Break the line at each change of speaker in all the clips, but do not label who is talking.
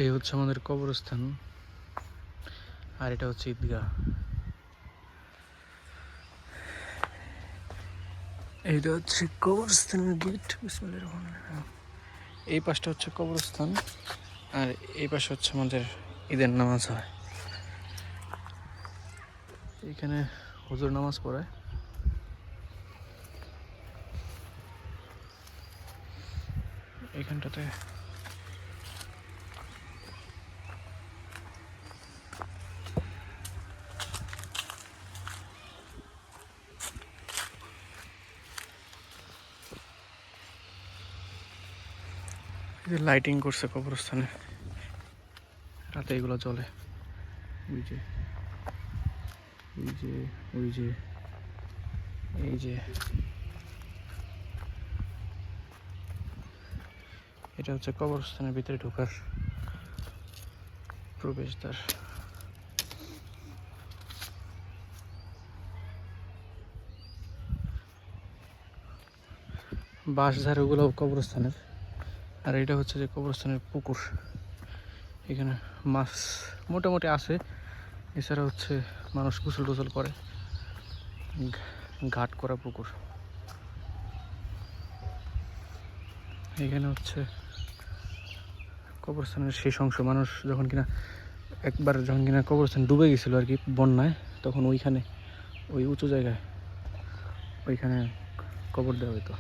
এই হচ্ছে আমাদের কবরস্থান, আর এটা হচ্ছে ঈদগাহ। এইটা হচ্ছে কবরস্থানের গেট। বিসমিল্লাহির রহমানির রহিম। এই পাশটা হচ্ছে কবরস্থান, আর এই পাশে হচ্ছে আমাদের ঈদের নামাজ হয়। এখানে হুজুর নামাজ পড়ায়। এখানটাতে লাইটিং করছে কবরস্থানে, রাতে এগুলো জ্বলে। ওই যে ওই যে ওই যে এই যে এটা হচ্ছে কবরস্থানের ভিতরে ঢোকার প্রবেশদ্বার। বাঁশ ঝাড়ুগুলো কবরস্থানের, আর এটা হচ্ছে যে কবরস্থানের পুকুর। এখানে মাছ মোটামুটি আছে, এছাড়া হচ্ছে মানুষ গোসল টোসল করে, ঘাট করা পুকুর। এখানে হচ্ছে কবরস্থানের শেষ অংশ। মানুষ যখন কিনা একবার যখন কিনা কবরস্থান ডুবে গেছিলো আর কি বন্যায়, তখন ওইখানে ওই উঁচু জায়গায় ওইখানে কবর দেওয়া হতো।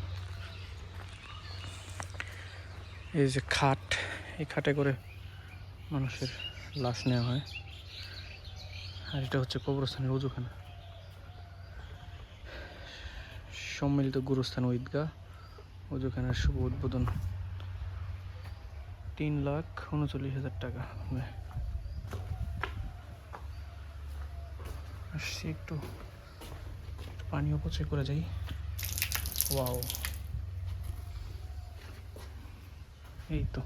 এই যে খাট, এই খাটে করে মানুষের লাশ নেওয়া হয়। আর এটা হচ্ছে কবরস্থানের উজুখানা। সম্মিলিত গুরুস্থান ও ঈদগাহ, উজুখানার শুভ উদ্বোধন। 3,39,000 টাকা। আসছি একটু পানি অপচয় করে যাই। ওয়াও, এই তো।